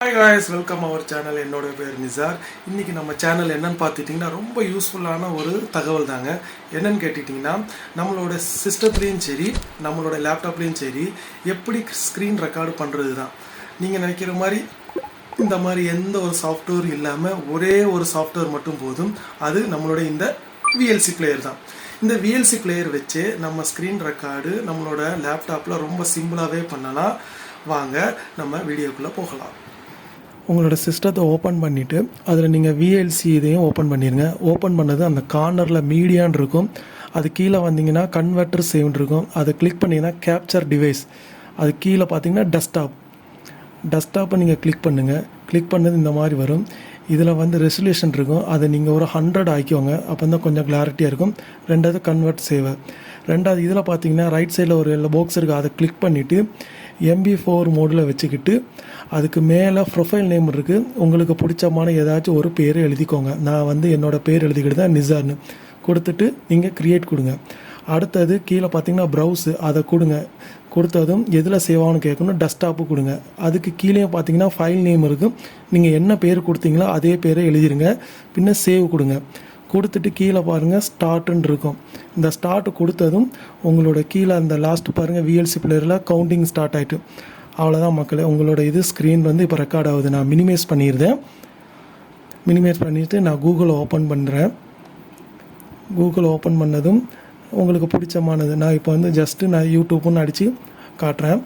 Hi guys, welcome our channel. என்னோட பேர் நிசார். இன்றைக்கி நம்ம சேனல் என்னன்னு பார்த்துட்டிங்கன்னா ரொம்ப யூஸ்ஃபுல்லான ஒரு தகவல் தாங்க. என்னன்னு கேட்டுட்டிங்கன்னா, நம்மளோட சிஸ்டத்துலேயும் சரி நம்மளோட லேப்டாப்லேயும் சரி எப்படி ஸ்க்ரீன் ரெக்கார்டு பண்ணுறது தான். நீங்கள் நினைக்கிற மாதிரி இந்த மாதிரி எந்த ஒரு சாஃப்ட்வேர் இல்லாமல் ஒரே ஒரு சாஃப்ட்வேர் மட்டும் போதும். அது நம்மளோட இந்த விஎல்சி பிளேயர் தான். இந்த விஎல்சி பிளேயர் வச்சு நம்ம ஸ்க்ரீன் ரெக்கார்டு நம்மளோட லேப்டாப்பில் ரொம்ப சிம்பிளாகவே பண்ணலாம். வாங்க நம்ம வீடியோக்குள்ளே போகலாம். உங்களோட சிஸ்டத்தை ஓப்பன் பண்ணிவிட்டு அதில் நீங்கள் விஎல்சி இதையும் ஓப்பன் பண்ணிடுங்க. ஓப்பன் பண்ணது அந்த கார்னரில் மீடியான்னு இருக்கும். அது கீழே வந்தீங்கன்னா கன்வெர்ட்டர் சேவ்னு இருக்கும். அதை கிளிக் பண்ணிங்கன்னா கேப்சர் டிவைஸ். அது கீழே பார்த்தீங்கன்னா டெஸ்க்டாப்பை நீங்கள் கிளிக் பண்ணுங்கள். கிளிக் பண்ணது இந்த மாதிரி வரும். இதில் வந்து ரெசல்யூஷன் இருக்கும். அதை நீங்கள் ஒரு 100 ஆக்கிக்கோங்க. அப்போ தான் கொஞ்சம் கிளாரிட்டியாக இருக்கும். ரெண்டாவது கன்வெர்ட் சேவர். ரெண்டாவது இதில் பார்த்தீங்கன்னா ரைட் சைடில் ஒரு பாக்ஸ் இருக்குது. அதை கிளிக் பண்ணிவிட்டு MP4 மோடில் வச்சுக்கிட்டு அதுக்கு மேலே ப்ரொஃபைல் நேம் இருக்குது. உங்களுக்கு பிடிச்சமான ஏதாச்சும் ஒரு பேர் எழுதிக்கோங்க. நான் வந்து என்னோடய பேர் எழுதிக்கிட்டு தான் நிசார்னு கொடுத்துட்டு நீங்கள் க்ரியேட் கொடுங்க. அடுத்தது கீழே பார்த்தீங்கன்னா ப்ரௌஸு, அதை கொடுங்க. கொடுத்ததும் எதில் சேவ் ஆகும்னு கேட்கணும். டெஸ்க்டாப்பு கொடுங்க. அதுக்கு கீழே பார்த்தீங்கன்னா ஃபைல் நேம் இருக்குது. நீங்கள் என்ன பேர் கொடுத்தீங்களோ அதே பேரை எழுதிருங்க. பின்ன சேவ் கொடுங்க. கொடுத்துட்டு கீழே பாருங்கள் ஸ்டார்ட்டுன்னு இருக்கும். இந்த ஸ்டார்ட் கொடுத்ததும் உங்களோட கீழே அந்த லாஸ்ட்டு பாருங்கள் விஎல்சி பிளேயரில் கவுண்டிங் ஸ்டார்ட் ஆகிட்டு. அவ்வளோதான் மக்களே, உங்களோட இது ஸ்க்ரீன் வந்து இப்போ ரெக்கார்ட் ஆகுது. நான் மினிமைஸ் பண்ணியிருந்தேன். மினிமைஸ் பண்ணிவிட்டு நான் கூகுளை ஓப்பன் பண்ணுறேன். கூகுள் ஓப்பன் பண்ணதும் உங்களுக்கு பிடிச்சமானது நான் இப்போ வந்து ஜஸ்ட்டு நான் யூடியூப்னு அடித்து காட்டுறேன்.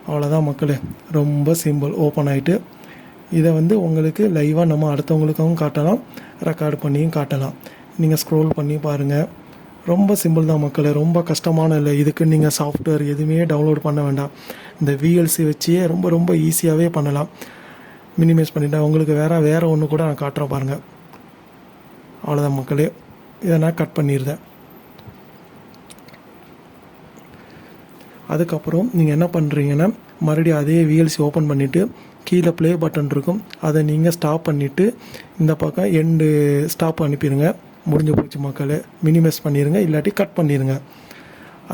அவ்வளோதான் மக்களே, ரொம்ப சிம்பிள். ஓப்பன் ஆகிட்டு இதை வந்து உங்களுக்கு லைவாக நம்ம அடுத்தவங்களுக்கும் காட்டலாம், ரெக்கார்டு பண்ணியும் காட்டலாம். நீங்கள் ஸ்க்ரோல் பண்ணி பாருங்கள். ரொம்ப சிம்பிள் தான் மக்களே, ரொம்ப கஷ்டமான இல்லை. இதுக்கு நீங்கள் சாஃப்ட்வேர் எதுவுமே டவுன்லோட் பண்ண வேண்டாம். இந்த விஎல்சி வச்சியே ரொம்ப ரொம்ப ஈஸியாகவே பண்ணலாம். மினிமைஸ் பண்ணிவிட்டேன். உங்களுக்கு வேறு ஒன்று கூட நான் காட்டுறேன் பாருங்கள். அவ்வளோதான் மக்களே, இதை நான் கட் பண்ணிடுறேன். அதுக்கப்புறம் நீங்கள் என்ன பண்ணுறீங்கன்னா மறுபடியும் அதே விஎல்சி ஓப்பன் பண்ணிவிட்டு கீழே ப்ளே பட்டன் இருக்கும். அதை நீங்கள் ஸ்டாப் பண்ணிவிட்டு இந்த பக்கம் எண்டு ஸ்டாப் அனுப்பிடுங்க. முடிஞ்சு போச்சு மக்களே. மினிமைஸ் பண்ணிடுங்க, இல்லாட்டி கட் பண்ணிடுங்க.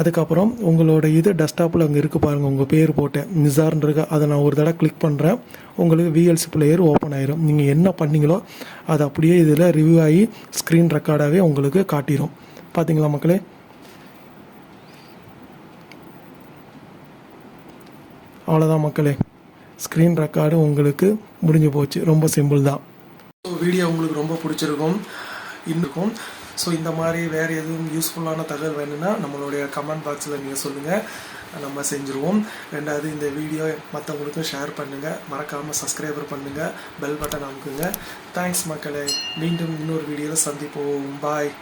அதுக்கப்புறம் உங்களோட இது டெஸ்க்டாப்பில் அங்கே இருக்குது பாருங்கள், உங்கள் பேர் போட்டேன் நிசார்ன்றது. அதை நான் ஒரு தடவை கிளிக் பண்ணுறேன். உங்களுக்கு விஎல்சி பிளேயர் ஓப்பன் ஆயிரும். நீங்கள் என்ன பண்ணீங்களோ அது அப்படியே இதில் ரிவ்யூ ஆகி ஸ்க்ரீன் ரெக்கார்டாகவே உங்களுக்கு காட்டிடும். பார்த்தீங்களா மக்களே? அவ்வளோதான் மக்களே, ஸ்க்ரீன் ரெக்கார்டு உங்களுக்கு முடிஞ்சு போச்சு. ரொம்ப சிம்பிள் தான். ஸோ வீடியோ உங்களுக்கு ரொம்ப பிடிச்சிருக்கும் இருக்கும். ஸோ இந்த மாதிரி வேறு எதுவும் யூஸ்ஃபுல்லான தகவல் வேணும்னா நம்மளுடைய கமெண்ட் பாக்ஸில் நீங்கள் சொல்லுங்கள், நம்ம செஞ்சுருவோம். ரெண்டாவது இந்த வீடியோ மற்றவங்களுக்கும் ஷேர் பண்ணுங்கள். மறக்காமல் சப்ஸ்கிரைபர் பண்ணுங்கள், பெல் பட்டன் அமுக்குங்க. தேங்க்ஸ் மக்களே. மீண்டும் இன்னொரு வீடியோவில் சந்திப்போம். பாய்.